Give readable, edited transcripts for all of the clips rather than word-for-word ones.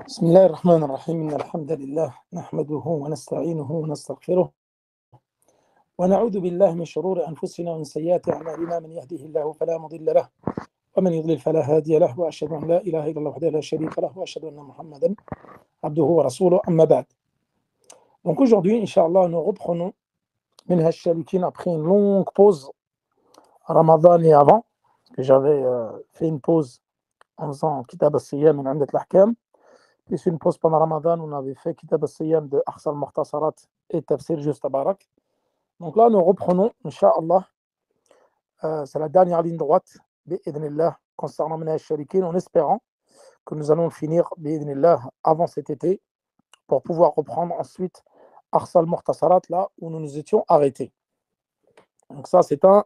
بسم الله الرحمن الرحيم إن الحمد لله نحمده ونستعينه ونستغفره ونعوذ بالله من شرور أنفسنا ومن سيئات أعمالنا من يهده الله فلا مضل له ومن يضلل فلا هادي له وأشهد أن لا إله إلا الله وحده لا شريك له وأشهد أن محمدا عبده ورسوله أما بعد. Donc aujourd'hui, Inch'Allah, nous reprenons Minhaj Shalikin après une longue pause Ramadan et avant, parce que j'avais fait une pause en faisant Kitab al-Siyam min 'Umdat al-Ahkam. Puis une pause pendant Ramadan, on avait fait Kitab al-Siyam de Ahsan al-Mukhtasarat et Tafsir Just Tabarak. Donc là, nous reprenons, Inch'Allah, c'est la dernière ligne droite, bi'idhnillah, concernant Minhaj Shalikin, en espérant que nous allons le finir, bi'idhnillah, avant cet été, pour pouvoir reprendre ensuite Ahsan al-Mukhtasarat, là où nous nous étions arrêtés. Donc ça, c'est un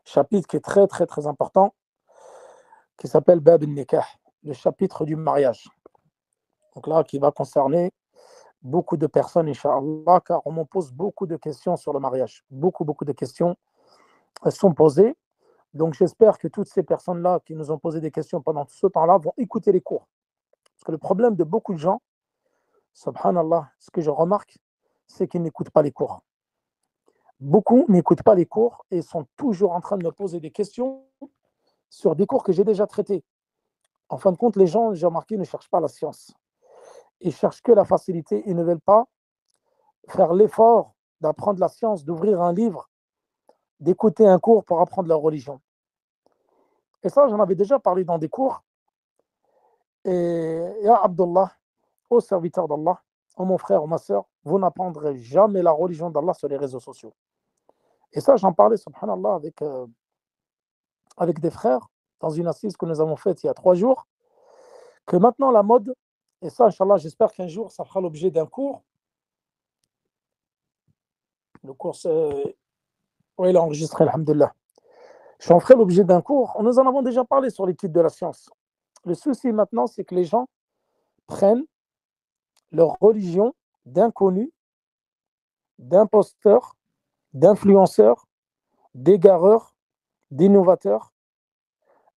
chapitre qui est très, très, très important, qui s'appelle Bab al-Nikah, le chapitre du mariage. Donc là, qui va concerner beaucoup de personnes, Inch'Allah, car on me pose beaucoup de questions sur le mariage. Beaucoup de questions sont posées. Donc j'espère que toutes ces personnes-là qui nous ont posé des questions pendant tout ce temps-là vont écouter les cours. Parce que le problème de beaucoup de gens, subhanallah, ce que je remarque, c'est qu'ils n'écoutent pas les cours. Beaucoup n'écoutent pas les cours et sont toujours en train de me poser des questions sur des cours que j'ai déjà traités. En fin de compte, les gens, j'ai remarqué, ne cherchent pas la science. Ils cherchent que la facilité, ils ne veulent pas faire l'effort d'apprendre la science, d'ouvrir un livre, d'écouter un cours pour apprendre la religion. Et ça, j'en avais déjà parlé dans des cours. Et ya Abdullah, ô serviteur d'Allah, ô mon frère, ô ma soeur, vous n'apprendrez jamais la religion d'Allah sur les réseaux sociaux. Et ça, j'en parlais, subhanallah, avec des frères dans une assise que nous avons faite il y a 3 jours, que maintenant la mode, et ça, Inch'Allah, j'espère qu'un jour, ça fera l'objet d'un cours. Le cours, oui, il est enregistré, alhamdulillah. J'en ferai l'objet d'un cours. Nous en avons déjà parlé sur l'étude de la science. Le souci maintenant, c'est que les gens prennent leur religion d'inconnus, d'imposteurs, d'influenceurs, d'égareurs, d'innovateurs,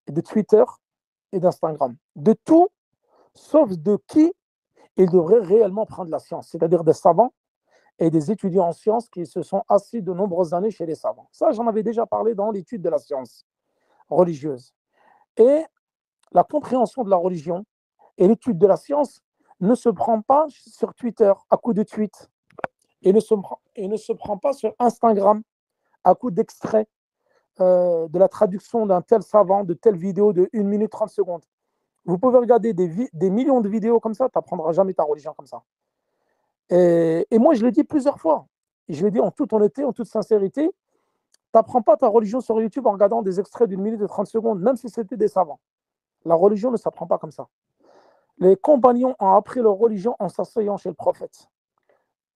de Twitter et d'Instagram. De tout, sauf de qui ils devraient réellement prendre la science, c'est-à-dire des savants et des étudiants en sciences qui se sont assis de nombreuses années chez les savants. Ça, j'en avais déjà parlé dans l'étude de la science religieuse. Et la compréhension de la religion et l'étude de la science ne se prend pas sur Twitter à coup de tweets et ne se prend pas sur Instagram à coup d'extrait de la traduction d'un tel savant, de telle vidéo de 1 minute 30 secondes. Vous pouvez regarder des millions de vidéos comme ça, tu n'apprendras jamais ta religion comme ça. Et moi, je l'ai dit plusieurs fois. Et je l'ai dit en toute honnêteté, en toute sincérité, tu n'apprends pas ta religion sur YouTube en regardant des extraits d'1 minute de 30 secondes, même si c'était des savants. La religion ne s'apprend pas comme ça. Les compagnons ont appris leur religion en s'asseyant chez le prophète.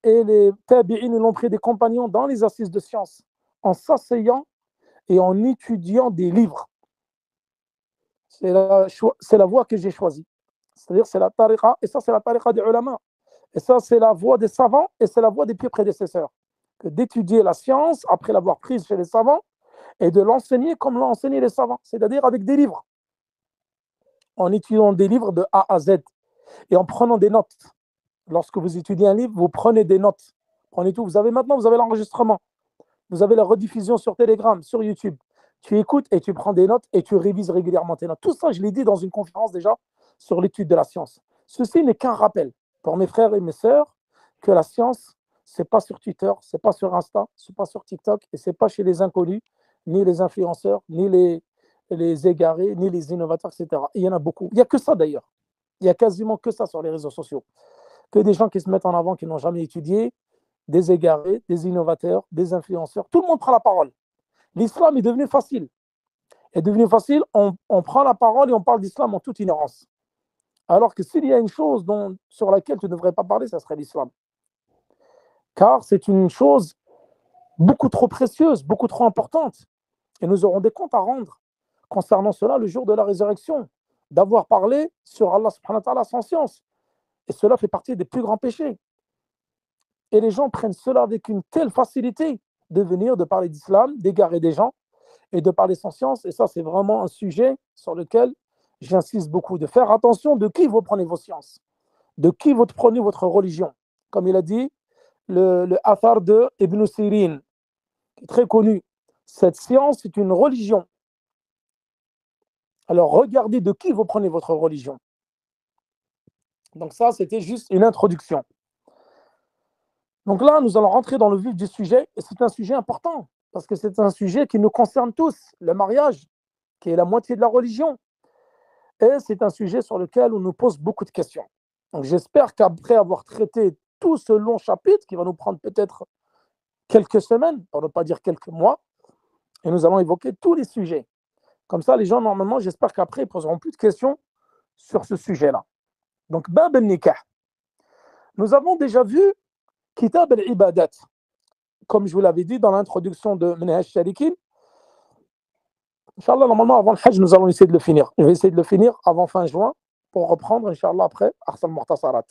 Et les tabi'in l'ont pris des compagnons dans les assises de science, en s'asseyant et en étudiant des livres. C'est la voie que j'ai choisie. C'est-à-dire, c'est la tariqa, et ça, c'est la tariqa des ulama. Et ça, c'est la voie des savants, et c'est la voie des pieux prédécesseurs. Que d'étudier la science, après l'avoir prise chez les savants, et de l'enseigner comme l'ont enseigné les savants, c'est-à-dire avec des livres. En étudiant des livres de A à Z, et en prenant des notes. Lorsque vous étudiez un livre, vous prenez des notes. Prenez tout. Vous avez l'enregistrement. Vous avez la rediffusion sur Telegram, sur YouTube. Tu écoutes et tu prends des notes et tu révises régulièrement tes notes. Tout ça, je l'ai dit dans une conférence déjà sur l'étude de la science. Ceci n'est qu'un rappel pour mes frères et mes sœurs que la science, ce n'est pas sur Twitter, ce n'est pas sur Insta, ce n'est pas sur TikTok et ce n'est pas chez les inconnus, ni les influenceurs, ni les égarés, ni les innovateurs, etc. Et il y en a beaucoup. Il n'y a que ça d'ailleurs. Il n'y a quasiment que ça sur les réseaux sociaux. Que des gens qui se mettent en avant, qui n'ont jamais étudié, des égarés, des innovateurs, des influenceurs. Tout le monde prend la parole. L'islam est devenu facile. On prend la parole et on parle d'islam en toute ignorance. Alors que s'il y a une chose sur laquelle tu ne devrais pas parler, ça serait l'islam. Car c'est une chose beaucoup trop précieuse, beaucoup trop importante. Et nous aurons des comptes à rendre concernant cela le jour de la résurrection, d'avoir parlé sur Allah subhanahu wa ta'ala sans science. Et cela fait partie des plus grands péchés. Et les gens prennent cela avec une telle facilité de parler d'islam, d'égarer des gens et de parler sans science. Et ça, c'est vraiment un sujet sur lequel j'insiste beaucoup, de faire attention de qui vous prenez vos sciences. de qui vous prenez votre religion. Comme il a dit, le athar de Ibn Sirin, qui est très connu. Cette science est une religion. Alors regardez de qui vous prenez votre religion. Donc ça, c'était juste une introduction. Donc là, nous allons rentrer dans le vif du sujet, et c'est un sujet important, parce que c'est un sujet qui nous concerne tous, le mariage, qui est la moitié de la religion. Et c'est un sujet sur lequel on nous pose beaucoup de questions. Donc j'espère qu'après avoir traité tout ce long chapitre, qui va nous prendre peut-être quelques semaines, pour ne pas dire quelques mois, et nous allons évoquer tous les sujets. Comme ça, les gens, normalement, j'espère qu'après, ils ne poseront plus de questions sur ce sujet-là. Donc, Bab al-Nikah. Nous avons déjà vu Kitab al-Ibadat. Comme je vous l'avais dit dans l'introduction de Minhaj Shalikin, Inch'Allah, normalement, avant le Hajj, nous allons essayer de le finir. Je vais essayer de le finir avant fin juin pour reprendre, Inch'Allah, après Ahsan Muhtasarat.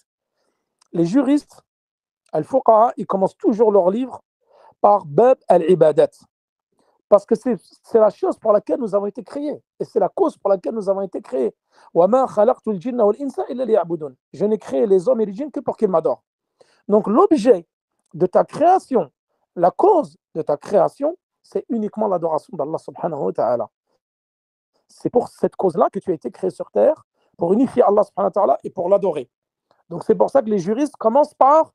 Les juristes, Al-Fuqaha, ils commencent toujours leur livre par Bab al-Ibadat. Parce que c'est la chose pour laquelle nous avons été créés. Et c'est la cause pour laquelle nous avons été créés. Je n'ai créé les hommes et les djinns que pour qu'ils m'adorent. Donc l'objet de ta création, la cause de ta création, c'est uniquement l'adoration d'Allah subhanahu wa ta'ala. C'est pour cette cause-là que tu as été créé sur terre, pour unifier Allah subhanahu wa ta'ala et pour l'adorer. Donc c'est pour ça que les juristes commencent par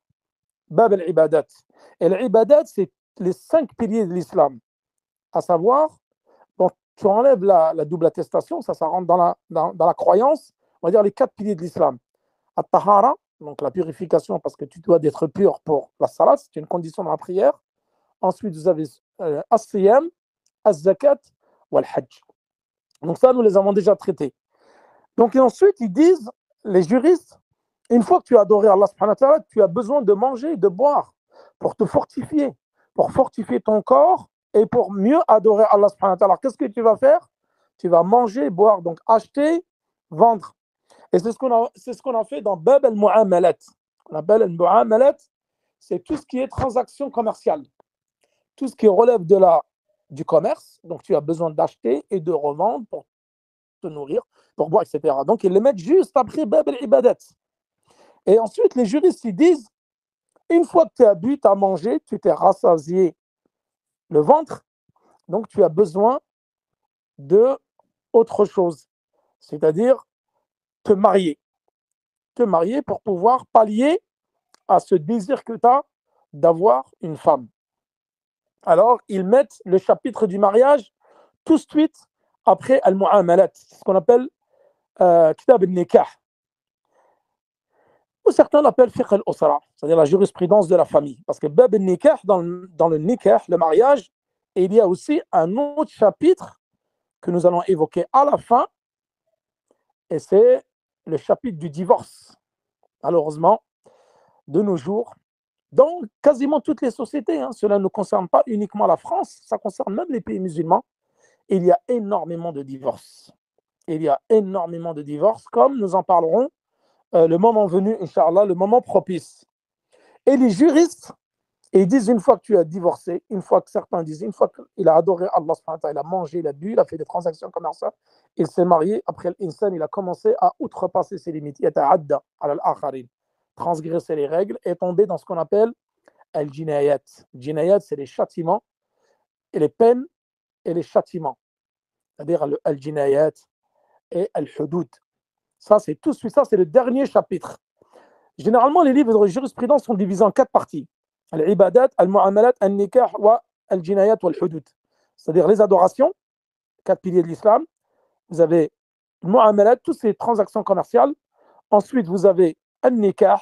Bab al-Ibadat. Et l'ibadat, c'est les 5 piliers de l'islam. À savoir, bon, tu enlèves la double attestation, ça rentre dans la croyance, on va dire les 4 piliers de l'islam. At-tahara, donc la purification, parce que tu dois être pur pour la salat, c'est une condition de la prière. Ensuite, vous avez as-siyam, az-zakat ou al-hajj. Donc ça, nous les avons déjà traités. Donc et ensuite, ils disent, les juristes, une fois que tu as adoré Allah subhanahu wa ta'ala, tu as besoin de manger et de boire pour te fortifier, pour fortifier ton corps et pour mieux adorer Allah subhanahu wa ta'ala. Alors, qu'est-ce que tu vas faire? Tu vas manger, boire, donc acheter, vendre. Et c'est ce qu'on a fait dans Bab al-Mu'amalat. On appelle al-Mu'amalat, c'est tout ce qui est transaction commerciale. Tout ce qui relève du commerce. Donc, tu as besoin d'acheter et de revendre pour te nourrir, pour boire, etc. Donc, ils les mettent juste après Bab al-Ibadat. Et ensuite, les juristes, ils disent, une fois que tu as bu, tu as mangé, tu t'es rassasié le ventre, donc tu as besoin de autre chose, c'est-à-dire te marier pour pouvoir pallier à ce désir que tu as d'avoir une femme. Alors, ils mettent le chapitre du mariage tout de suite après Al-Mu'amalat, ce qu'on appelle Kitab al-Nikah. Ou certains l'appellent Fiqh al-Usra, c'est-à-dire la jurisprudence de la famille. Parce que Bab al-Nikah, dans le Nikah, le mariage, il y a aussi un autre chapitre que nous allons évoquer à la fin, et c'est le chapitre du divorce. Malheureusement, de nos jours, dans quasiment toutes les sociétés, cela ne concerne pas uniquement la France, ça concerne même les pays musulmans, il y a énormément de divorces. Il y a énormément de divorces, comme nous en parlerons le moment venu, Inch'Allah, le moment propice. Et les juristes, ils disent une fois que tu as divorcé, une fois que certains disent, une fois qu'il a adoré Allah, il a mangé, il a bu, il a fait des transactions commerciales, il s'est marié, après l'insan, il a commencé à outrepasser ses limites, yata'adda ala al-akharin, transgresser les règles et tomber dans ce qu'on appelle al-jinayat. Jinayat, c'est les châtiments et les peines et les châtiments. C'est-à-dire al-jinayat et al-hudud. Ça, c'est tout de suite, ça, c'est le dernier chapitre. Généralement, les livres de jurisprudence sont divisés en 4 parties. Al-ibadat, al-mu'amalat, al-nikah, al-jinayat, al-hudud. C'est-à-dire les adorations, 4 piliers de l'islam. Vous avez al-mu'amalat, toutes ces transactions commerciales. Ensuite, vous avez al-nikah,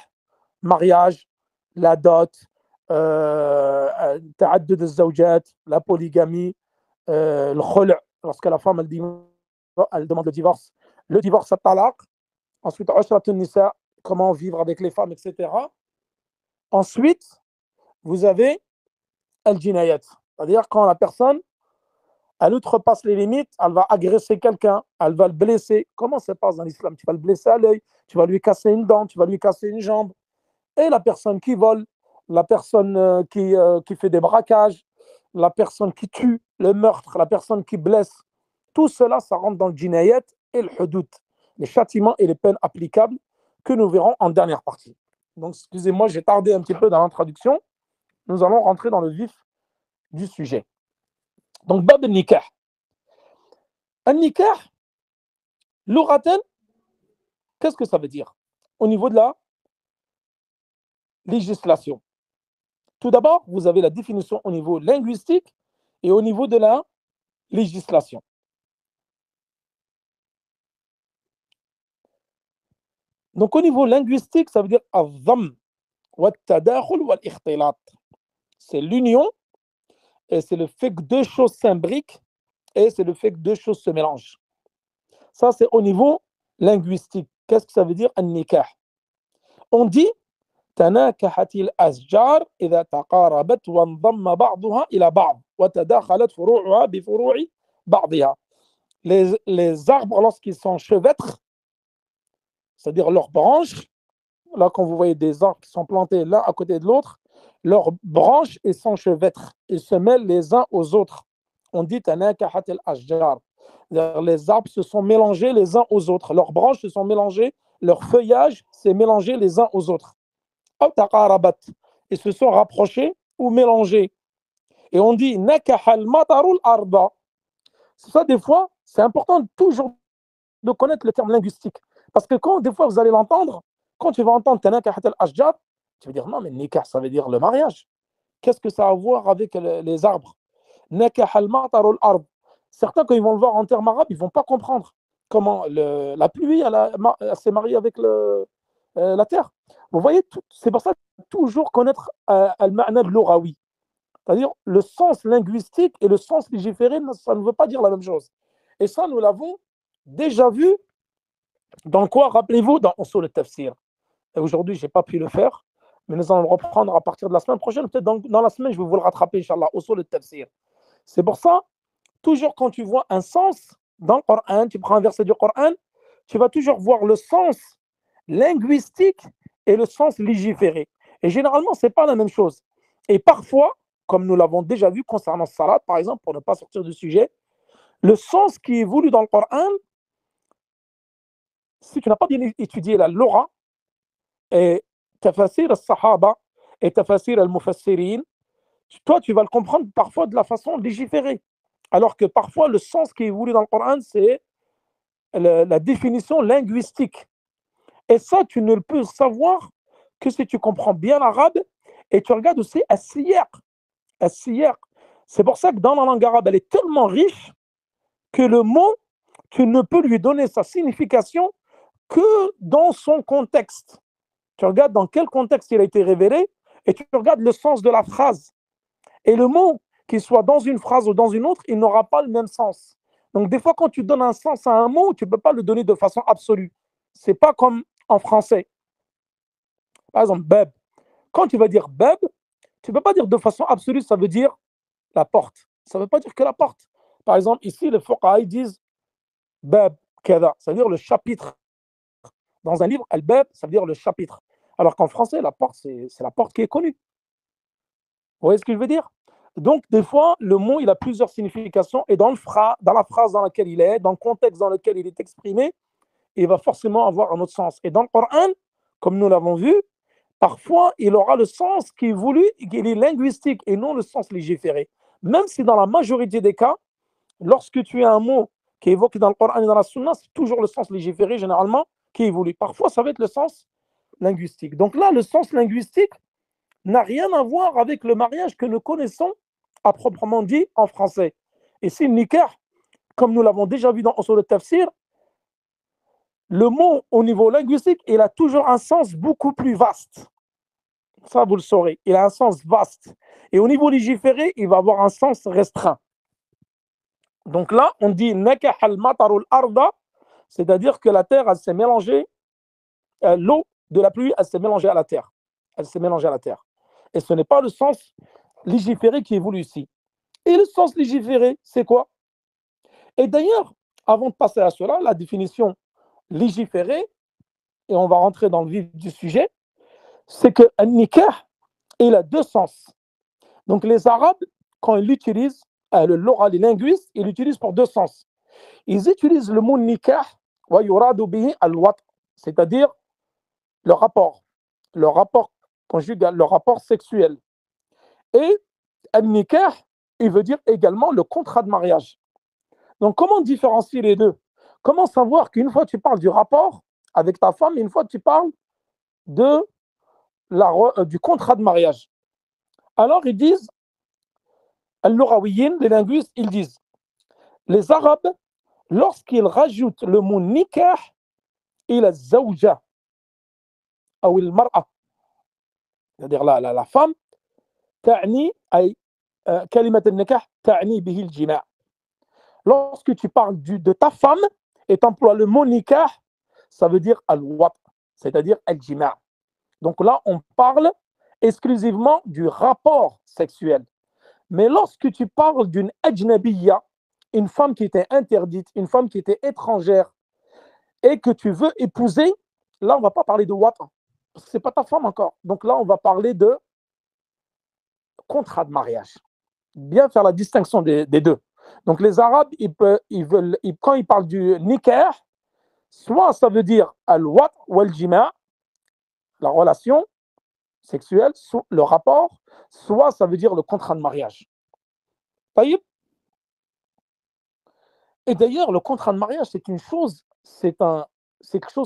mariage, la dot, ta'addud al-zawjat, la polygamie, le khul', lorsque la femme elle demande le divorce at-talaq. Ensuite, ashratun nisa, comment vivre avec les femmes, etc. Ensuite, vous avez al-jinayat, c'est-à-dire quand la personne, elle outrepasse les limites, elle va agresser quelqu'un, elle va le blesser. Comment ça se passe dans l'islam? Tu vas le blesser à l'œil, tu vas lui casser une dent, tu vas lui casser une jambe. Et la personne qui vole, la personne qui fait des braquages, la personne qui tue, le meurtre, la personne qui blesse, tout cela, ça rentre dans le jinayat et le hudud, les châtiments et les peines applicables que nous verrons en dernière partie. Donc, excusez-moi, j'ai tardé un petit peu dans l'introduction. Nous allons rentrer dans le vif du sujet. Donc, Bab al-Nikah. Al-Nikah, l'oratel, qu'est-ce que ça veut dire au niveau de la législation? Tout d'abord, vous avez la définition au niveau linguistique et au niveau de la législation. Donc, au niveau linguistique, ça veut dire al-dhamm wa al-tadakhul wa al-ikhtilat. C'est l'union et c'est le fait que deux choses s'imbriquent et c'est le fait que deux choses se mélangent. Ça, c'est au niveau linguistique. Qu'est-ce que ça veut dire al-nikah? On dit تناكحت الأشجار إذا تقاربت وانضم بعضها إلى بعض وتداخلت فروعها بفروع بعضها. Les arbres, lorsqu'ils s'enchevêtrent, c'est-à-dire leurs branches, là quand vous voyez des arbres qui sont plantés l'un à côté de l'autre, leurs branches s'enchevêtrent et se mêlent les uns aux autres. On dit تناكحت الأشجار. Les arbres se sont mélangés les uns aux autres, leurs branches se sont mélangées, leur feuillage s'est mélangé les uns aux autres. Ils se sont rapprochés ou mélangés. Et on dit nakahal matarul arda. C'est ça, des fois, c'est important toujours de connaître le terme linguistique. Parce que quand, des fois, vous allez l'entendre, quand tu vas entendre nakahat al ashjar, tu vas dire non, mais nikah, ça veut dire le mariage. Qu'est-ce que ça a à voir avec les arbres? Nakahal matarul ard. Certains, quand ils vont le voir en termes arabes, ils ne vont pas comprendre comment la pluie elle s'est mariée avec la terre. Vous voyez, c'est pour ça qu'il faut toujours connaître al-ma'na de l'orawi. C'est-à-dire le sens linguistique et le sens légiféré, ça ne veut pas dire la même chose. Et ça, nous l'avons déjà vu dans quoi? Rappelez-vous, dans Usul al-Tafsir. Et aujourd'hui, je n'ai pas pu le faire, mais nous allons le reprendre à partir de la semaine prochaine. Peut-être dans la semaine, je vais vous le rattraper, Inch'Allah, Usul al-Tafsir. C'est pour ça, toujours quand tu vois un sens dans le Coran, tu prends un verset du Coran, tu vas toujours voir le sens linguistique et le sens légiféré. Et généralement, ce n'est pas la même chose. Et parfois, comme nous l'avons déjà vu concernant Salat, par exemple, pour ne pas sortir du sujet, le sens qui est voulu dans le Coran, si tu n'as pas bien étudié la Lora et Tafasir al-Sahaba et Tafasir al-Mufassirin, toi, tu vas le comprendre parfois de la façon légiférée. Alors que parfois, le sens qui est voulu dans le Coran, c'est la définition linguistique. Et ça, tu ne le peux savoir que si tu comprends bien l'arabe et tu regardes aussi as-siyaq. C'est pour ça que dans la langue arabe, elle est tellement riche que le mot, tu ne peux lui donner sa signification que dans son contexte. Tu regardes dans quel contexte il a été révélé et tu regardes le sens de la phrase. Et le mot, qu'il soit dans une phrase ou dans une autre, il n'aura pas le même sens. Donc des fois, quand tu donnes un sens à un mot, tu ne peux pas le donner de façon absolue. Ce n'est pas comme en français. Par exemple, bab. Quand tu vas dire bab, tu ne peux pas dire de façon absolue, ça veut dire la porte. Ça ne veut pas dire que la porte. Par exemple, ici, les fuqaha disent bab kada, ça veut dire le chapitre. Dans un livre, al-bab, ça veut dire le chapitre. Alors qu'en français, la porte, c'est la porte qui est connue. Vous voyez ce que je veux dire? Donc, des fois, le mot, il a plusieurs significations et dans la phrase dans laquelle il est, dans le contexte dans lequel il est exprimé, il va forcément avoir un autre sens. Et dans le Coran, comme nous l'avons vu, parfois, il aura le sens qui est voulu, qui est linguistique et non le sens légiféré. Même si dans la majorité des cas, lorsque tu as un mot qui est évoqué dans le Coran et dans la Sunna, c'est toujours le sens légiféré, généralement, qui est voulu. Parfois, ça va être le sens linguistique. Donc là, le sens linguistique n'a rien à voir avec le mariage que nous connaissons à proprement dit en français. Et si nikah, comme nous l'avons déjà vu dans Usul al-Tafsir, le mot au niveau linguistique, il a toujours un sens beaucoup plus vaste. Ça, vous le saurez. Il a un sens vaste. Et au niveau légiféré, il va avoir un sens restreint. Donc là, on dit nakah al-matarul arda, c'est-à-dire que la terre, elle s'est mélangée, l'eau de la pluie, elle s'est mélangée à la terre. Elle s'est mélangée à la terre. Et ce n'est pas le sens légiféré qui est voulu ici. Et le sens légiféré, c'est quoi? Et d'ailleurs, avant de passer à cela, la définition légiférée, et on va rentrer dans le vif du sujet, c'est que un nikah, il a deux sens. Donc les Arabes, quand ils l'utilisent, l'oral, les linguistes, ils l'utilisent pour deux sens. Ils utilisent le mot nikah, wa yuradu bihi al-wat, c'est-à-dire le rapport conjugal, le rapport sexuel. Et al-nikah, il veut dire également le contrat de mariage. Donc, comment différencier les deux? Comment savoir qu'une fois tu parles du rapport avec ta femme, une fois tu parles de du contrat de mariage? Alors, ils disent, al-Lughawiyin, les linguistes, ils disent, les Arabes, lorsqu'ils rajoutent le mot nikah, il a zawja, ou il mar'a, c'est-à-dire la femme, ta'ni, ay, kalimat al-nikah, ta'ni bihi al-jima'. Lorsque tu parles de ta femme et tu emploies le mot nikah, ça veut dire al-wat, c'est-à-dire al-jima'. Donc là, on parle exclusivement du rapport sexuel. Mais lorsque tu parles d'une ajnabiyya, une femme qui était interdite, une femme qui était étrangère, et que tu veux épouser, là, on ne va pas parler de wat, parce que ce n'est pas ta femme encore. Donc là, on va parler de contrat de mariage. Bien faire la distinction des deux. Donc les Arabes, quand ils parlent du nikah, soit ça veut dire al-wat ou al-jima', la relation sexuelle, le rapport, soit ça veut dire le contrat de mariage. Et d'ailleurs, le contrat de mariage, c'est quelque chose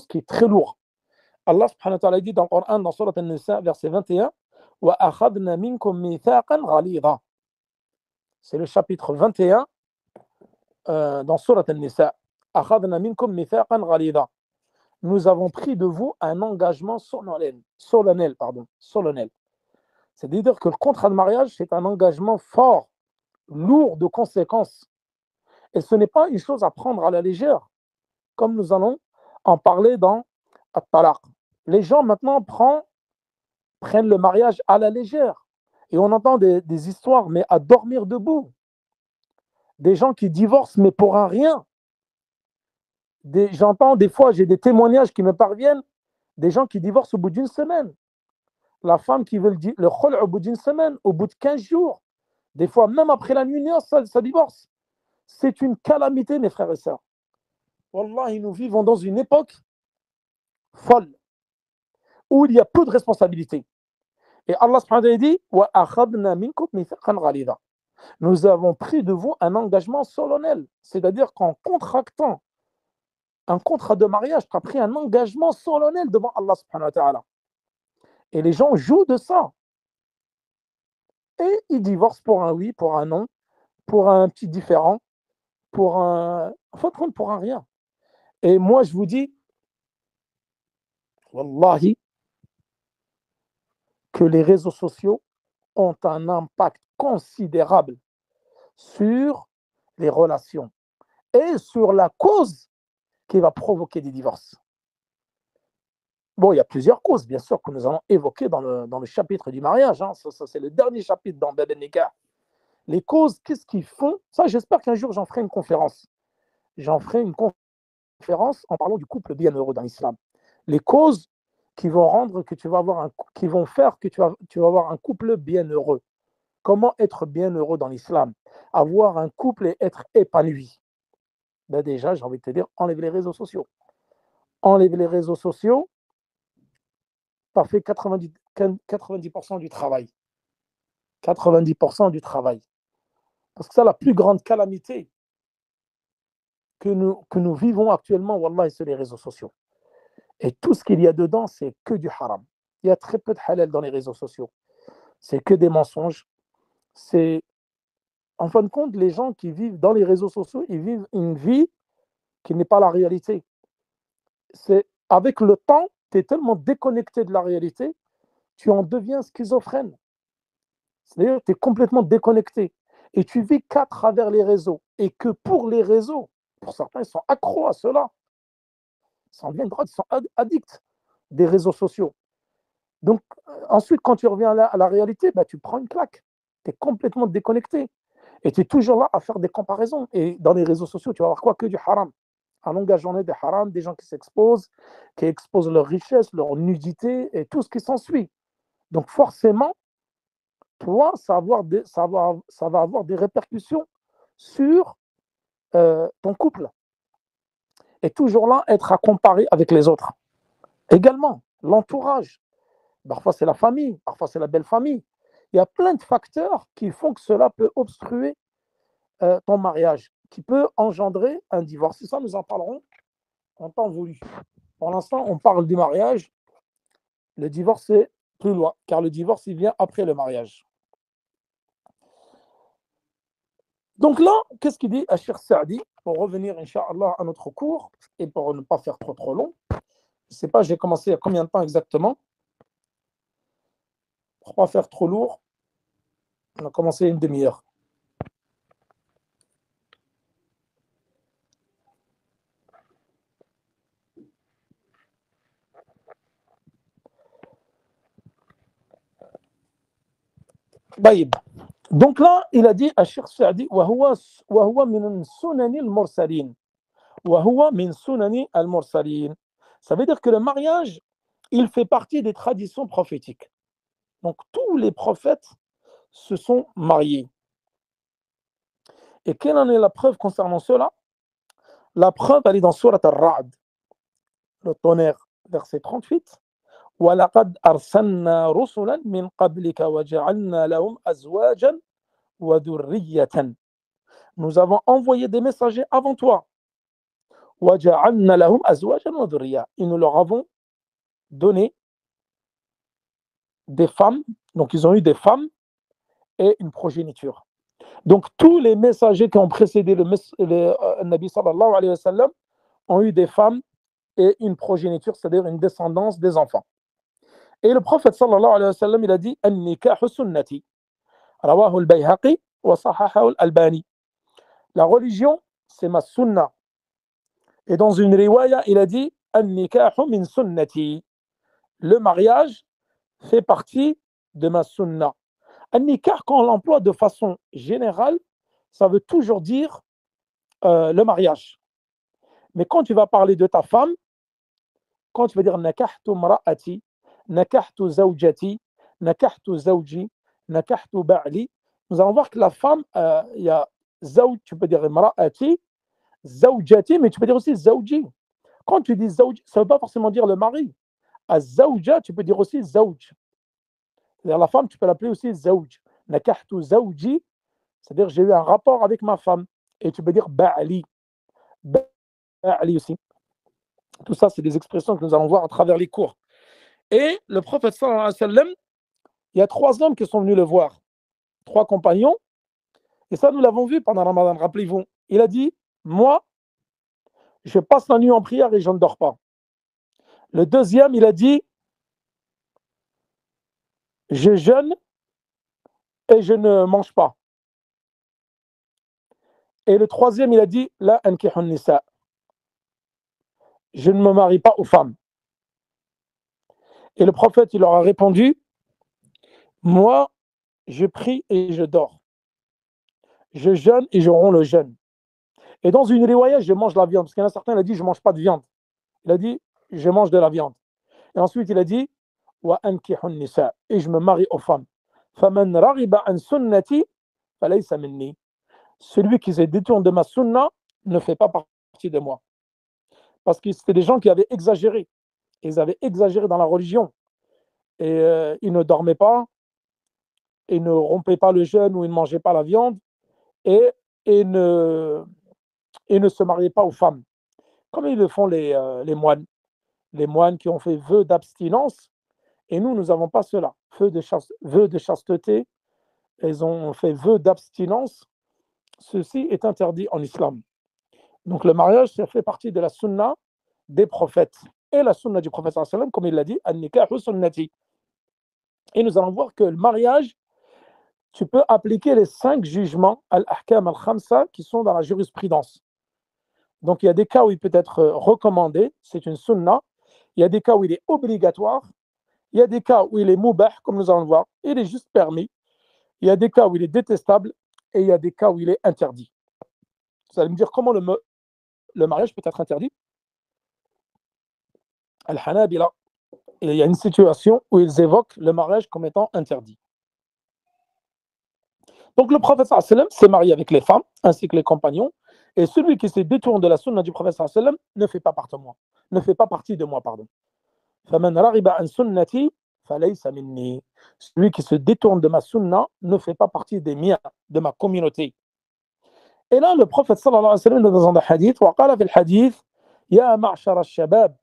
qui est très lourd. Allah subhanahu wa ta'ala dit dans le Coran, dans Surat An-Nisa, verset 21, وَأَخَذْنَا مِنْكُمْ مِيثَاقًا غَلِيظًا. C'est le chapitre 21 dans Surat An-Nisa. أَخَذْنَا مِنْكُمْ مِيثَاقًا غَلِيظًا. Nous avons pris de vous un engagement solennel. C'est-à-dire que le contrat de mariage, c'est un engagement fort, lourd de conséquences. Et ce n'est pas une chose à prendre à la légère, comme nous allons en parler dans At-Talaq. Les gens maintenant prennent le mariage à la légère. Et on entend des histoires, mais à dormir debout. Des gens qui divorcent, mais pour un rien. J'entends des fois, j'ai des témoignages qui me parviennent, des gens qui divorcent au bout d'une semaine. La femme qui veut le khul' au bout d'une semaine, au bout de 15 jours. Des fois, même après la nuit, ça divorce. C'est une calamité, mes frères et sœurs. Wallahi, nous vivons dans une époque folle, où il y a peu de responsabilités. Et Allah subhanahu wa ta'ala dit wa akhadna minkum mithaqan ghalidha. Nous avons pris de vous un engagement solennel, c'est-à-dire qu'en contractant un contrat de mariage, tu as pris un engagement solennel devant Allah subhanahu wa ta'ala. Et les gens jouent de ça. Et ils divorcent pour un oui, pour un non, pour un petit différend, pour un rien. Et moi, je vous dis, wallahi, que les réseaux sociaux ont un impact considérable sur les relations et sur la cause qui va provoquer des divorces. Bon, il y a plusieurs causes, bien sûr, que nous allons évoquer dans le chapitre du mariage. Hein. Ça, c'est le dernier chapitre dans Bab el-Nikah. Les causes, qu'est-ce qu'ils font? Ça, j'espère qu'un jour, j'en ferai une conférence. J'en ferai une conférence en parlant du couple bienheureux dans l'islam. Les causes qui vont rendre que tu vas avoir qui vont faire que tu vas avoir un couple bienheureux. Comment être bienheureux dans l'islam? Avoir un couple et être épanoui. Ben déjà, j'ai envie de te dire, enlève les réseaux sociaux. Enlève les réseaux sociaux, ça fait 90% du travail. 90% du travail. Parce que ça, la plus grande calamité que nous vivons actuellement, wallah, c'est les réseaux sociaux. Et tout ce qu'il y a dedans, c'est que du haram. Il y a très peu de halal dans les réseaux sociaux. C'est que des mensonges. En fin de compte, les gens qui vivent dans les réseaux sociaux, ils vivent une vie qui n'est pas la réalité. Avec le temps, tu es tellement déconnecté de la réalité, tu en deviens schizophrène. C'est-à-dire que tu es complètement déconnecté. Et tu vis qu'à travers les réseaux. Et que pour les réseaux, pour certains, ils sont accros à cela. Ils sont addicts des réseaux sociaux. Donc, ensuite, quand tu reviens à la réalité, bah, tu prends une claque. Tu es complètement déconnecté. Et tu es toujours là à faire des comparaisons. Et dans les réseaux sociaux, tu vas avoir quoi? Que du haram. À longueur journée, des haram, des gens qui s'exposent, qui exposent leur richesse, leur nudité et tout ce qui s'ensuit. Donc, forcément, toi, ça va avoir des répercussions sur ton couple. Et toujours là, être à comparer avec les autres. Également, l'entourage. Parfois, c'est la famille, parfois, c'est la belle famille. Il y a plein de facteurs qui font que cela peut obstruer ton mariage, qui peut engendrer un divorce. Et ça, nous en parlerons en temps voulu. Pour l'instant, on parle du mariage. Le divorce, c'est plus loin, car le divorce, il vient après le mariage. Donc là, qu'est-ce qu'il dit à Cheikh Saadi, pour revenir, Inch'Allah, à notre cours, et pour ne pas faire trop long. Je ne sais pas, j'ai commencé il y a combien de temps exactement. Pour ne pas faire trop lourd, on a commencé une demi-heure. Baïb. Donc là, il a dit à Cheikh Saadi, وهو من سنن المرسلين. وهو من سنن المرسلين. Ça veut dire que le mariage, il fait partie des traditions prophétiques. Donc tous les prophètes se sont mariés. Et quelle en est la preuve concernant cela? La preuve, elle est dans Surat Al-Ra'd, le tonnerre, verset 38. وَلَقَدْ أَرْسَلْنَا رُسُلًا مِنْ قَبْلِكَ وَجَعَلْنَا لَهُمْ أَزْوَاجًا وَذُرِّيَّةً. Nous avons envoyé des messagers avant toi. وَجَعَلْنَا لَهُمْ أَزْوَاجًا وَذُرِّيَّةً. Et nous leur avons donné des femmes, donc ils ont eu des femmes et une progéniture. Donc tous les messagers qui ont précédé le Nabi sallallahu alayhi wa sallam ont eu des femmes et une progéniture, c'est-à-dire une descendance des enfants. Et le prophète sallallahu alayhi wa sallam, il a dit An-nikahu sunnati. Rawahu al-Bayhaqi wa sahahahu al-Albani. La religion, c'est ma sunna. Et dans une riwaya, il a dit An-nikahu min sunnati. Le mariage fait partie de ma sunna. An-nikah, quand on l'emploie de façon générale, ça veut toujours dire le mariage. Mais quand tu vas parler de ta femme, quand tu vas dire nakahtu mra'ati, nakahtu zawjati, nakahtu zawji, nakahtu ba'li, nous allons voir que la femme, il y a zawj, tu peux dire mra'ati, zawjati, mais tu peux dire aussi zawji. Quand tu dis zawj, ça ne veut pas forcément dire le mari. À zawja, tu peux dire aussi zawj. C'est-à-dire la femme, tu peux l'appeler aussi zawj. Nakahtu zawji, c'est-à-dire j'ai eu un rapport avec ma femme. Et tu peux dire ba'li. Ba'li aussi. Tout ça, c'est des expressions que nous allons voir à travers les cours. Et le prophète sallallahu alayhi wa sallam, il y a 3 hommes qui sont venus le voir. 3 compagnons. Et ça, nous l'avons vu pendant Ramadan, rappelez-vous. Il a dit, moi, je passe la nuit en prière et je ne dors pas. Le deuxième, il a dit, je jeûne et je ne mange pas. Et le troisième, il a dit, la ankihun nisa. Je ne me marie pas aux femmes. Et le prophète, il leur a répondu, moi, je prie et je dors. Je jeûne et je romps le jeûne. Et dans une riwaya, je mange la viande. Parce qu'il y en a certains, il a dit, je ne mange pas de viande. Il a dit, je mange de la viande. Et ensuite, il a dit, wa ankihun nisa. Et je me marie aux femmes. Faman raghiba an sunnati, falaysa minni. Celui qui se détourne de ma sunna ne fait pas partie de moi. Parce que c'était des gens qui avaient exagéré. Ils avaient exagéré dans la religion. Et ils ne dormaient pas, ils ne rompaient pas le jeûne ou ils ne mangeaient pas la viande, et ne se mariaient pas aux femmes. Comme ils le font les moines. Les moines qui ont fait vœu d'abstinence, et nous n'avons pas cela. Vœu de chasteté, ils ont fait vœu d'abstinence. Ceci est interdit en islam. Donc le mariage, ça fait partie de la sunna des prophètes. Et la sunna du prophète, comme il l'a dit, an-nikahu sunnati. Et nous allons voir que le mariage, tu peux appliquer les 5 jugements, al-ahkam al-khamsa, qui sont dans la jurisprudence. Donc il y a des cas où il peut être recommandé, c'est une sunna. Il y a des cas où il est obligatoire. Il y a des cas où il est mubah, comme nous allons le voir. Il est juste permis. Il y a des cas où il est détestable. Et il y a des cas où il est interdit. Vous allez me dire comment le mariage peut être interdit. Al-Hanabila, il y a une situation où ils évoquent le mariage comme étant interdit. Donc le prophète sallallahu alayhi wa sallam s'est marié avec les femmes ainsi que les compagnons, et celui qui se détourne de la sunna du prophète sallallahu alayhi wa sallam ne fait pas partie de moi. فَمَنْ رَغِبَ عَنْ سُنَّتِي فَلَيْسَ مِنِّي. Celui qui se détourne de ma sunna ne fait pas partie des miens, de ma communauté. Et là, le prophète sallallahu alayhi wa sallam dans un hadith, وقال في الحديث يا معشر الشباب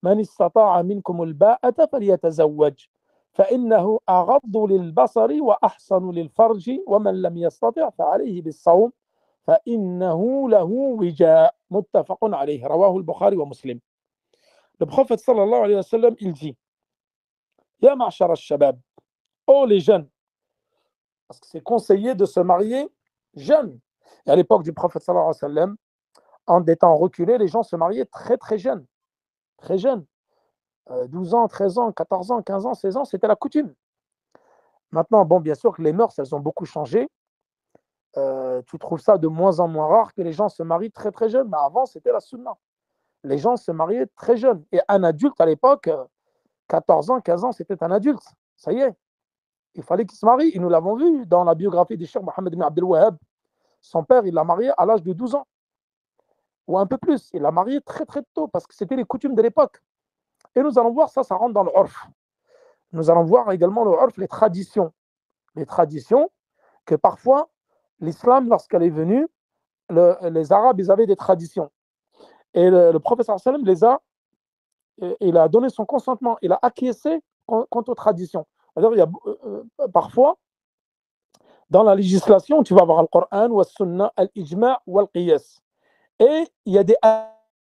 من استطاع منكم الباءة فليتزوج فإنه أغض للبصر وأحسن للفرج ومن لم يستطع فعليه بالصوم فإنه له وجاء متفق عليه رواه البخاري ومسلم. Le prophète sallallahu alayhi wa sallam, il dit يا معشر الشباب, oh les jeunes, parce que c'est conseillé de se marier jeune. Et à l'époque du prophète sallallahu alayhi wa sallam, en des temps reculés, les gens se mariaient très très jeunes. Très jeunes. 12 ans, 13 ans, 14 ans, 15 ans, 16 ans, c'était la coutume. Maintenant, bon, bien sûr que les mœurs, elles ont beaucoup changé. Tu trouves ça de moins en moins rare que les gens se marient très très jeunes. Mais avant, c'était la sunna. Les gens se mariaient très jeunes. Et un adulte à l'époque, 14 ans, 15 ans, c'était un adulte. Ça y est. Il fallait qu'il se marie. Et nous l'avons vu dans la biographie du Cheikh Mohammed ibn Abdel Wahhab. Son père, il l'a marié à l'âge de 12 ans. Ou un peu plus. Il l'a marié très très tôt parce que c'était les coutumes de l'époque. Et nous allons voir ça rentre dans le urf. Nous allons voir également le urf, les traditions. Les traditions que parfois, l'islam, lorsqu'elle est venue, les Arabes, ils avaient des traditions. Et le prophète sallam il a donné son consentement, il a acquiescé quant aux traditions. C'est-à-dire, il y a, parfois, dans la législation, tu vas voir le Coran, le Sunna, l'Ijma' ou le Qiyas. Et il y a des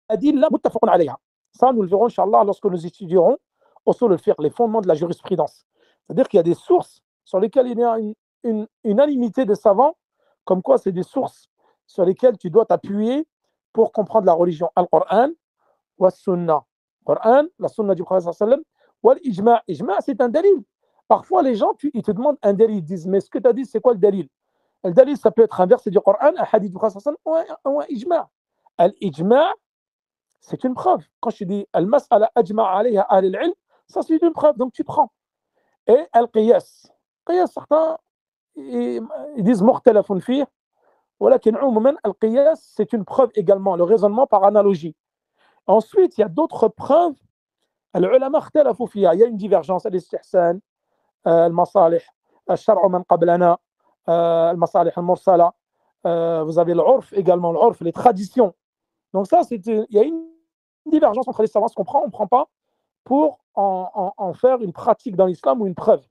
adilla muttafaqun alayha. Ça, nous le verrons, Inch'Allah, lorsque nous étudierons usul al-fiqh, les fondements de la jurisprudence. C'est-à-dire qu'il y a des sources sur lesquelles il y a une unanimité de savants, comme quoi c'est des sources sur lesquelles tu dois t'appuyer pour comprendre la religion. Al-Qur'an wa Sunna. Qur'an, la Sunna du Prophète sallam, wa l'Ijma'. Ijma', c'est un dalil. Parfois, les gens, ils te demandent un dalil, ils disent, mais ce que tu as dit, c'est quoi le dalil? Le dalil, ça peut être un verset du Coran, un hadith du Prophète sallam, ou un ijma'. Al-Ijma', c'est une preuve. Quand je dis al-mas'ala ajma' alayha ahl al-ilm, ça c'est une preuve, donc tu prends. Et al-qiyas. Qiyas, certains ils disent mukhtalafun fih, walakin umuman al-qiyas, c'est une preuve également, le raisonnement par analogie. Ensuite, il y a d'autres preuves. Al-ulama ikhtalafu fiha, il y a une divergence, al-istihsan, al-masalih, al-shar'u man qablana, al-masalih al-mursala. Vous avez l'urf également, l'urf, les traditions. Donc ça, il y a une divergence entre les savants, ce qu'on prend, on ne prend pas, pour en faire une pratique dans l'islam ou une preuve.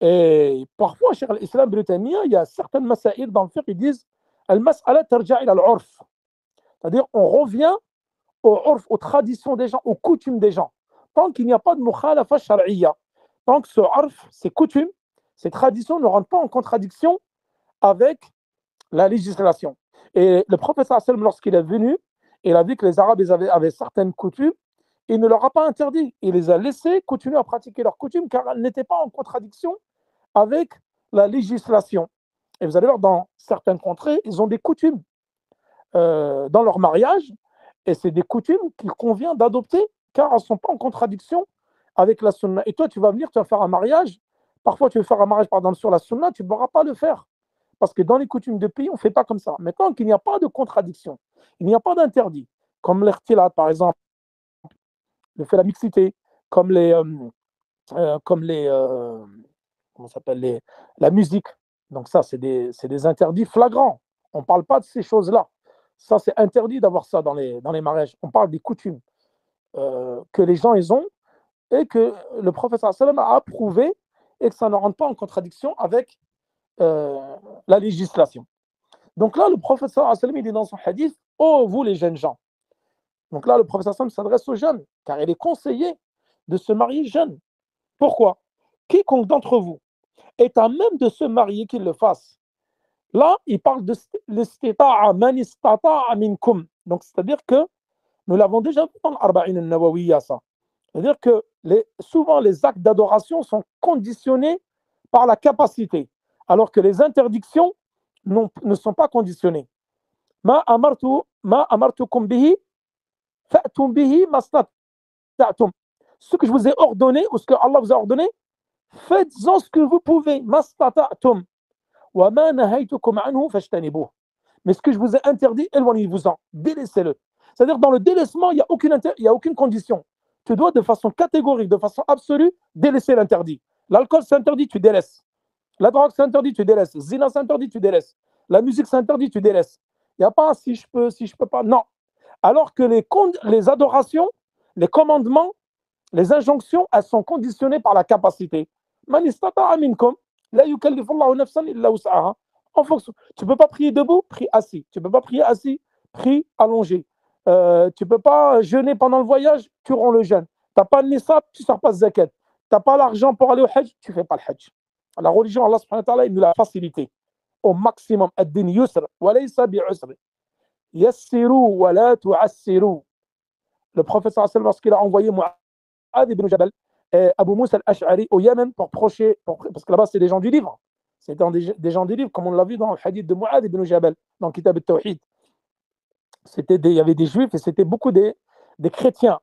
Et parfois, chez l'islam britannique, il y a certaines masaïl dans le fiqh qui disent al-mas'ala tarja' ila al-urf. C'est-à-dire, on revient au urf, aux traditions des gens, aux coutumes des gens. Tant qu'il n'y a pas de mukhalafa shar'iyya, tant que ce urf, ces coutumes, ces traditions ne rentrent pas en contradiction avec la législation. Et le prophète sallam, lorsqu'il est venu, il a vu que les Arabes avaient certaines coutumes, il ne leur a pas interdit. Il les a laissés continuer à pratiquer leurs coutumes car elles n'étaient pas en contradiction avec la législation. Et vous allez voir, dans certaines contrées, ils ont des coutumes dans leur mariage, et c'est des coutumes qu'il convient d'adopter car elles ne sont pas en contradiction avec la sunna. Et toi, tu vas venir, tu vas faire un mariage. Parfois, tu veux faire un mariage, par exemple, sur la sunna, tu ne pourras pas le faire. Parce que dans les coutumes de pays, on ne fait pas comme ça. Mais tant qu'il n'y a pas de contradiction, il n'y a pas d'interdit, comme l'irtilat, par exemple, le fait de la mixité, comme comment s'appelle, la musique. Donc ça, c'est des interdits flagrants. On ne parle pas de ces choses-là. Ça, c'est interdit d'avoir ça dans les mariages. On parle des coutumes que les gens ils ont et que le prophète sallam a approuvé et que ça ne rentre pas en contradiction avec la législation. Donc là, le prophète sallam il dit dans son hadith, oh vous les jeunes gens. Donc là, le prophète sallam s'adresse aux jeunes, car il est conseillé de se marier jeune. Pourquoi? Quiconque d'entre vous est à même de se marier, qu'il le fasse. Là, il parle de l'istita'a man istata'a minkum. Donc, c'est-à-dire que nous l'avons déjà vu dans l'Arba'in al-Nawawiyya, ça. C'est-à-dire que souvent, les actes d'adoration sont conditionnés par la capacité, alors que les interdictions ne sont pas conditionnées. Ma amartukum bihi fa'tum bihi mastata'tum. Ce que je vous ai ordonné, ou ce que Allah vous a ordonné, faites-en ce que vous pouvez. Mastata'tum. Wa ma nahaytukum anhu fajtanibuh. Mais ce que je vous ai interdit, éloignez-vous-en. Délaissez-le. C'est-à-dire, dans le délaissement, il n'y a aucune condition. tu dois de façon catégorique, de façon absolue, délaisser l'interdit. L'alcool, c'est interdit, tu délaisses. La drogue, c'est interdit, tu délaisses. Zina, c'est interdit, tu délaisses. La musique, c'est interdit, tu délaisses. Il n'y a pas si je peux pas. Non. Alors que les adorations, les commandements, les injonctions, elles sont conditionnées par la capacité. Man istata'a minkum, la yukallifu Allahu nafsan illa wus'aha. En fonction. Tu ne peux pas prier debout, prie assis. Tu ne peux pas prier assis, prie allongé. Tu ne peux pas jeûner pendant le voyage, tu rends le jeûne. Tu n'as pas de nisab, tu ne sors pas de zakat. Tu n'as pas l'argent pour aller au hajj, tu ne fais pas le hajj. La religion, Allah subhanahu wa ta'ala, il nous l'a facilité au maximum. Ad-din yusr, wa laysa bi'usr. Yassiru wa la tu'assiru. Le prophète sallallahu alayhi wa sallam, lorsqu'il a envoyé Mu'adh ibn Jabal et Abu Musa al-Ash'ari au Yémen parce que là-bas, c'est des gens du livre. C'est des gens du livre, comme on l'a vu dans le hadith de Mu'adh ibn Jabal, dans le Kitab al-Tawhid. Il y avait des juifs et c'était beaucoup des chrétiens.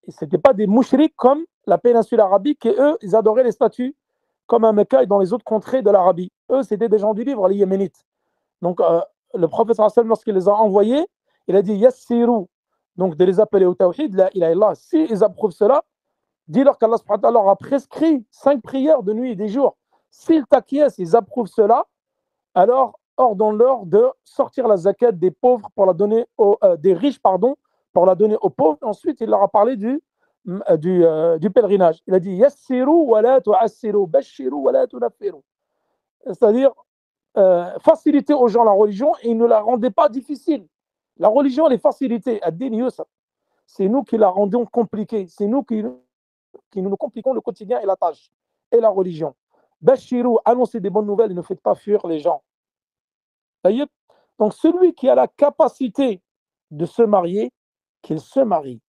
Ce n'étaient pas des mouchriks comme la péninsule arabique, et eux, ils adoraient les statues comme à Mecca et dans les autres contrées de l'Arabie. Eux, c'était des gens du livre, les Yéménites. Donc, le prophète, lorsqu'il les a envoyés, il a dit Yassiru, donc de les appeler au Tawhid, la ilaha illallah. Si ils approuvent cela, dis-leur qu'Allah leur a prescrit 5 prières de nuit et des jours. S'ils t'acquiescent, ils approuvent cela, alors ordonne-leur de sortir la zakat des pauvres pour la donner des riches, pardon, pour la donner aux pauvres. Ensuite, il leur a parlé du pèlerinage. Il a dit Yassiru wa la tu'assiru, bashiru wa la tunaffiru. C'est-à-dire faciliter aux gens la religion et ils ne la rendaient pas difficile. La religion, elle est facilitée. Ad-din yusr. C'est nous qui la rendons compliquée. C'est nous qui nous compliquons le quotidien et la tâche et la religion. Bashiru, annoncez des bonnes nouvelles et ne faites pas fuir les gens. Donc celui qui a la capacité de se marier, qu'il se marie.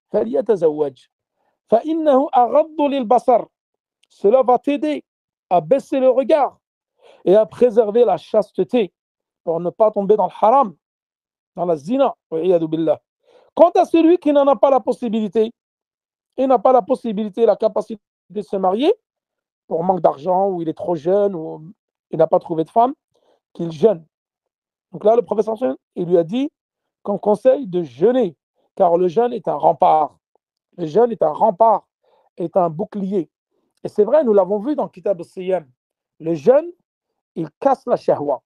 Cela va t'aider à baisser le regard et à préserver la chasteté pour ne pas tomber dans le haram, dans la zina. Quant à celui qui n'en a pas la possibilité, il n'a pas la possibilité, la capacité de se marier, pour manque d'argent, ou il est trop jeune, ou il n'a pas trouvé de femme, qu'il jeûne. Donc là, le professeur, il lui a dit qu'on conseille de jeûner, car le jeûne est un rempart. Le jeûne est un rempart, est un bouclier. Et c'est vrai, nous l'avons vu dans Kitab al-Siyam. Le jeûne, il casse la shahwa,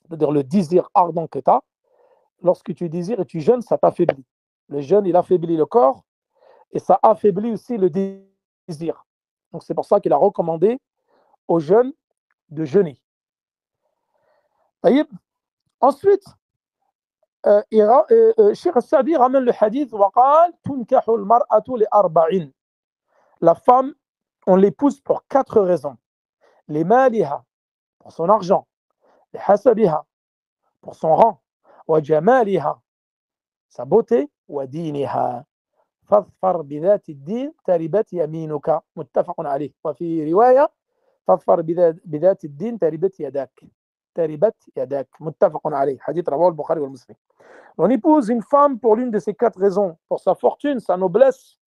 c'est-à-dire le désir ardent que tu as. Lorsque tu désires et tu jeûnes, ça t'affaiblit. Le jeûne, il affaiblit le corps et ça affaiblit aussi le désir. Donc c'est pour ça qu'il a recommandé aux jeunes de jeûner. Ensuite, Cheikh Sadi ramène le hadith وقال تنكح المرأة لأربع. La femme, on l'épouse pour 4 raisons. لمالها, pour son argent. لحسبها, pour son rang. وجمالها, sa beauté. ودينها, فاظفر بذات الدين تربت يمينك. متفق عليه. وفي رواية فاظفر بذات الدين تربت يداك. تربت يداك. متفق عليه. حديث رواه البخاري والمسلم. On épouse une femme pour l'une de ces 4 raisons, pour sa fortune, sa noblesse,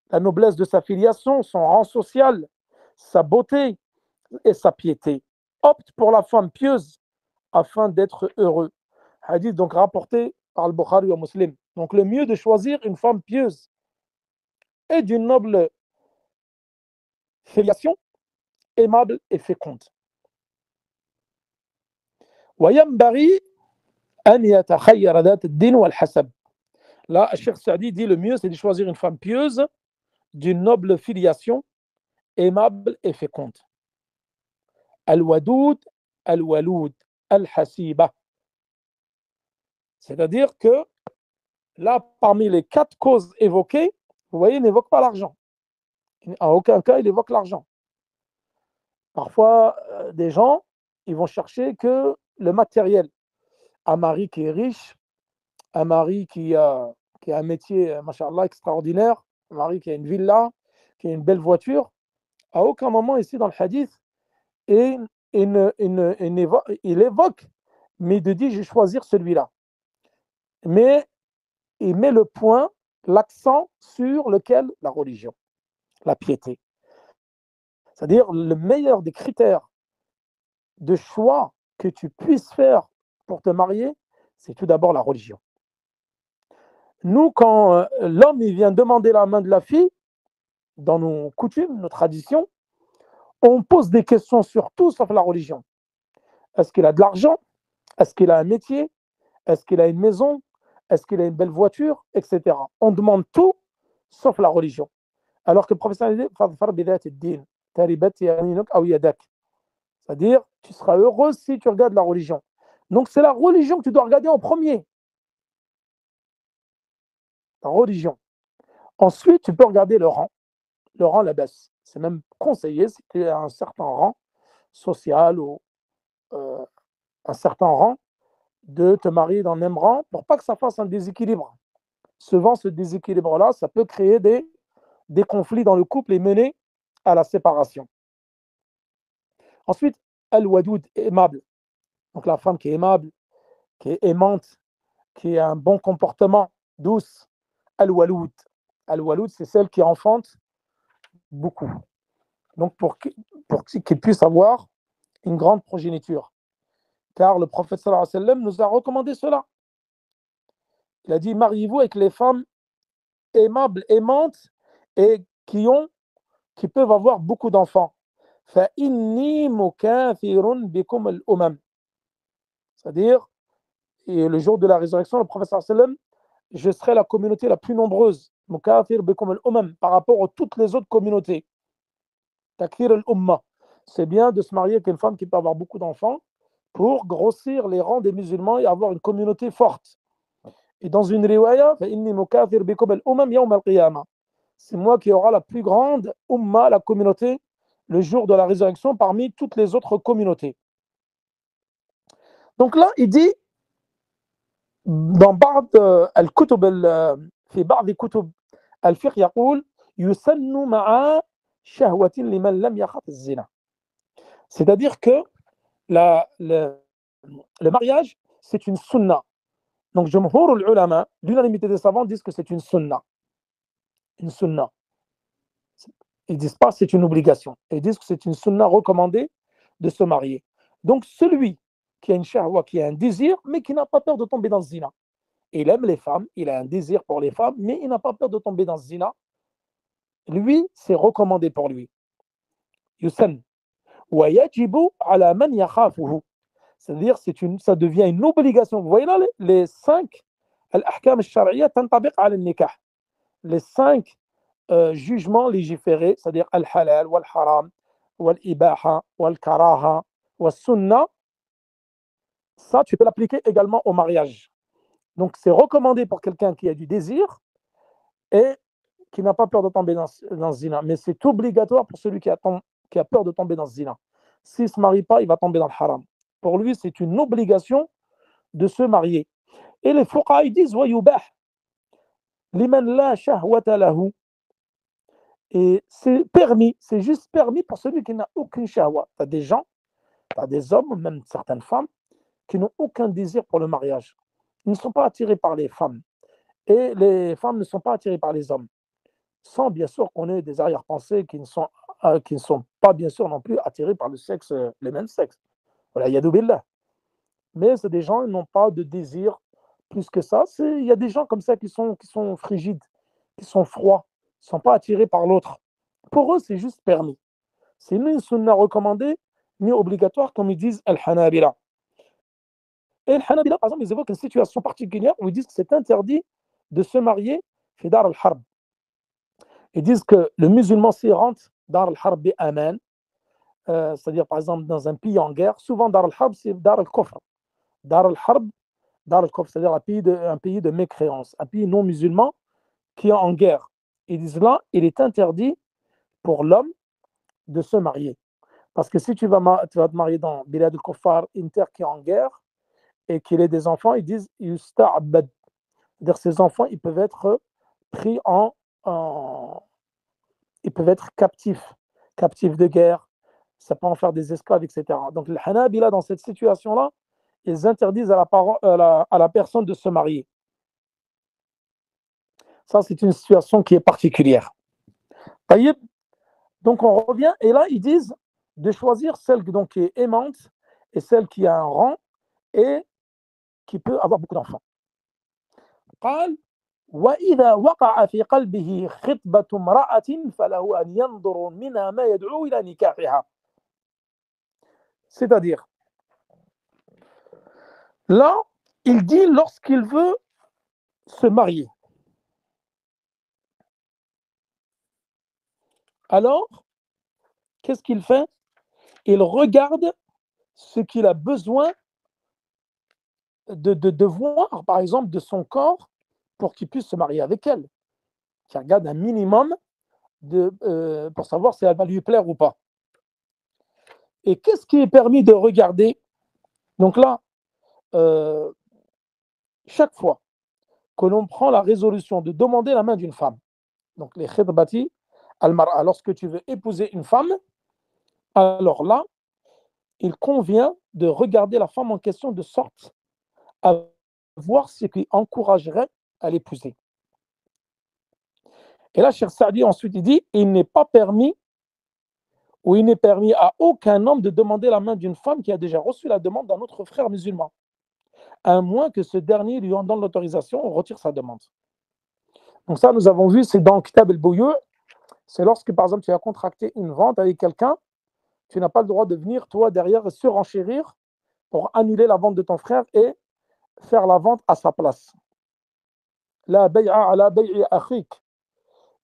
la noblesse de sa filiation, son rang social, sa beauté et sa piété. Opte pour la femme pieuse afin d'être heureux. Hadith donc rapporté par le Bukhari ou Muslim. Donc le mieux de choisir une femme pieuse et d'une noble filiation, aimable et féconde. وينبغي أن يتخير ذات الدين والحسب. Là, Cheikh Saadi dit le mieux, c'est de choisir une femme pieuse, d'une noble filiation, aimable et féconde. Al-Wadoud, Al-Waloud, Al-Hasiba. C'est-à-dire que là, parmi les 4 causes évoquées, vous voyez, il n'évoque pas l'argent. En aucun cas, il évoque l'argent. Parfois, des gens, ils vont chercher que le matériel. Un mari qui est riche, un mari qui a un métier, machallah, extraordinaire, un mari qui a une villa, qui a une belle voiture. À aucun moment ici dans le hadith, il évoque, mais il dit, je vais choisir celui-là. Mais il met le point, l'accent sur lequel la religion, la piété. C'est-à-dire le meilleur des critères de choix que tu puisses faire pour te marier, c'est tout d'abord la religion. Nous, quand l'homme il vient demander la main de la fille, dans nos coutumes, nos traditions, on pose des questions sur tout sauf la religion. Est-ce qu'il a de l'argent? Est-ce qu'il a un métier? Est-ce qu'il a une maison? Est-ce qu'il a une belle voiture? Etc. On demande tout sauf la religion. Alors que le professeur dit, c'est-à-dire, tu seras heureux si tu regardes la religion. Donc, c'est la religion que tu dois regarder en premier. La religion. Ensuite, tu peux regarder le rang, la baisse. C'est même conseillé si tu es à un certain rang social ou euh, un certain rang, de te marier dans le même rang pour pas que ça fasse un déséquilibre. Souvent, ce déséquilibre-là, ça peut créer des conflits dans le couple et mener à la séparation. Ensuite, al-wadoud, aimable. Donc la femme qui est aimable, qui est aimante, qui a un bon comportement, douce. Al-waloud. Al-waloud, c'est celle qui enfante beaucoup. Donc pour qu'il puisse avoir une grande progéniture. Car le prophète sallallahu alayhi wa sallam nous a recommandé cela. Il a dit, mariez-vous avec les femmes aimables, aimantes et qui peuvent avoir beaucoup d'enfants. C'est-à-dire, et le jour de la résurrection, le prophète sallam, je serai la communauté la plus nombreuse par rapport à toutes les autres communautés. Takfir al-umma. C'est bien de se marier avec une femme qui peut avoir beaucoup d'enfants pour grossir les rangs des musulmans et avoir une communauté forte. Et dans une riwaya, c'est moi qui aura la plus grande umma, la communauté, le jour de la résurrection parmi toutes les autres communautés. Donc là, il dit dans بعض الكتب في بعض كتب الفقه يقول يسن مع شهوة لمن لم يخف الزنا. C'est-à-dire que le mariage, c'est une sunna. Donc, jumhur al-ulama, l'unanimité des savants disent que c'est une sunna. Une sunna. Ils disent pas c'est une obligation. Ils disent que c'est une sunna recommandée de se marier. Donc, celui qui a une shahwa, qui a un désir, mais qui n'a pas peur de tomber dans le zina. Il aime les femmes, il a un désir pour les femmes, mais il n'a pas peur de tomber dans le zina. Lui, c'est recommandé pour lui. Yusan. Wa yajibu ala man yakhafuhu. C'est-à-dire, ça devient une obligation. Vous voyez là, les 5 al-ahkam al-shar'iyya tantabiq ala al-nikah. Les 5 jugements légiférés, c'est-à-dire al-halal, wal-haram, wal-ibaha, wal-karaha, wal-sunna, ça, tu peux l'appliquer également au mariage. Donc, c'est recommandé pour quelqu'un qui a du désir et qui n'a pas peur de tomber dans le zina. Mais c'est obligatoire pour celui qui a peur de tomber dans le zina. S'il ne se marie pas, il va tomber dans le haram. Pour lui, c'est une obligation de se marier. Et les fuqaha, ils disent وَيُبَاحْ لِمَنْ لَا شَهْوَةَ لَهُ. Et c'est permis, c'est juste permis pour celui qui n'a aucune shahwa. Tu as des gens, tu as des hommes, même certaines femmes, qui n'ont aucun désir pour le mariage. Ils ne sont pas attirés par les femmes. Et les femmes ne sont pas attirées par les hommes. Sans bien sûr qu'on ait des arrière-pensées qui ne sont pas bien sûr non plus attirés par les mêmes sexes. Voilà, yadou billah. Mais c'est des gens qui n'ont pas de désir plus que ça. Il y a des gens comme ça qui sont frigides, qui sont froids, qui ne sont pas attirés par l'autre. Pour eux, c'est juste permis. C'est ni une sunna recommandée, ni obligatoire, comme ils disent al-Hanabila. Et al-Hanabila, par exemple, ils évoquent une situation particulière où ils disent que c'est interdit de se marier fi dar al-harb. Ils disent que le musulman s'y rentre dar al-harb bi aman, c'est-à-dire par exemple dans un pays en guerre, souvent dar al-harb c'est dar al-kufr. Dar al-harb, dar al-kufr, c'est-à-dire un pays de mécréance, un pays non musulman qui est en guerre. Ils disent là, il est interdit pour l'homme de se marier. Parce que si tu vas te marier dans Bilad al-Kuffar, une terre qui est en guerre, et qu'il ait des enfants, ils disent yusta'bad. C'est-à-dire ces enfants, ils peuvent être pris ils peuvent être captifs de guerre, ça peut en faire des esclaves, etc. Donc les Hanabila, dans cette situation-là, ils interdisent à la personne de se marier. Ça, c'est une situation qui est particulière. Donc on revient, et là, ils disent de choisir celle donc, qui est aimante et celle qui a un rang et qui peut avoir beaucoup d'enfants. وإذا وقع في قلبه خطبة امرأة فله أن ينظر منها ما يدعو إلى نكاحها. C'est-à-dire, là, il dit lorsqu'il veut se marier. Alors, qu'est-ce qu'il fait? Il regarde ce qu'il a besoin de voir, par exemple, de son corps pour qu'il puisse se marier avec elle. Il regarde un minimum pour savoir si elle va lui plaire ou pas. Et qu'est-ce qui est permis de regarder? Donc là, chaque fois que l'on prend la résolution de demander la main d'une femme, donc les khidbati al-mar'a, lorsque tu veux épouser une femme, alors là, il convient de regarder la femme en question de sorte à voir ce qui encouragerait à l'épouser. Et là, Cheikh Saadi ensuite il dit, il n'est pas permis ou il n'est permis à aucun homme de demander la main d'une femme qui a déjà reçu la demande d'un autre frère musulman, à moins que ce dernier lui en donne l'autorisation ou retire sa demande. Donc ça, nous avons vu, c'est dans Kitab al-Bouyu', c'est lorsque, par exemple, tu as contracté une vente avec quelqu'un, tu n'as pas le droit de venir, toi, derrière, surenchérir pour annuler la vente de ton frère et faire la vente à sa place. La bay'a ala bay'i akhik.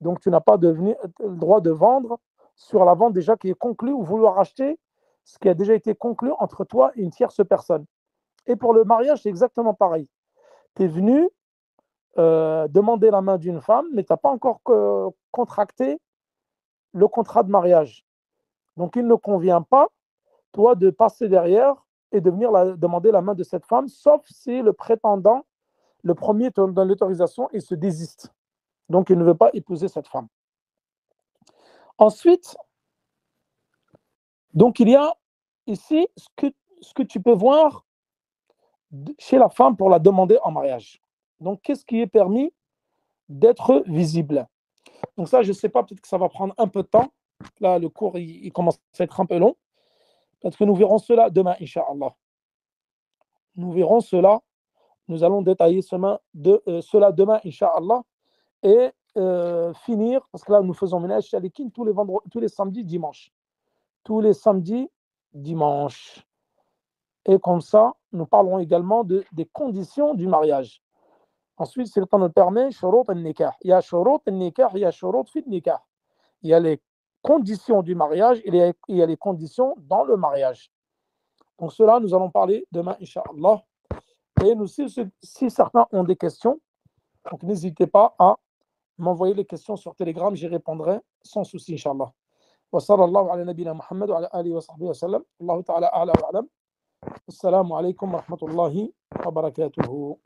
Donc, tu n'as pas le droit de vendre sur la vente déjà qui est conclue ou vouloir acheter ce qui a déjà été conclu entre toi et une tierce personne. Et pour le mariage, c'est exactement pareil. Tu es venu demander la main d'une femme, mais tu n'as pas encore contracté le contrat de mariage. Donc, il ne convient pas, toi, de passer derrière et de venir demander la main de cette femme, sauf si le prétendant, le premier, te donne l'autorisation et se désiste. Donc, il ne veut pas épouser cette femme. Ensuite, donc il y a ici ce que tu peux voir chez la femme pour la demander en mariage. Donc, qu'est-ce qui est permis d'être visible? Donc ça, je ne sais pas, peut-être que ça va prendre un peu de temps. Là, le cours, il commence à être un peu long. Parce que nous verrons cela demain, Inch'Allah. Nous verrons cela. Nous allons détailler cela demain, Inch'Allah. Et finir, parce que là, nous faisons ménage chez Alikin tous les samedis, dimanches. Tous les samedis, dimanche. Et comme ça, nous parlerons également des conditions du mariage. Ensuite, si le temps nous le permet, shurut al-nikah. Il y a shurut al-nikah, il y a shurut fi al-nikah. Il y a les conditions du mariage et il y a les conditions dans le mariage. Donc cela, nous allons parler demain, Inch'Allah. Et nous, si certains ont des questions, donc n'hésitez pas à m'envoyer les questions sur Telegram, j'y répondrai sans souci, Inch'Allah. Wa sallallahu ala nabina Muhammad wa ala alihi wa sahbihi wa sallam. Allahu ta'ala a'la wa a'lam. Assalamu alaikum wa rahmatullahi wa barakatuhu.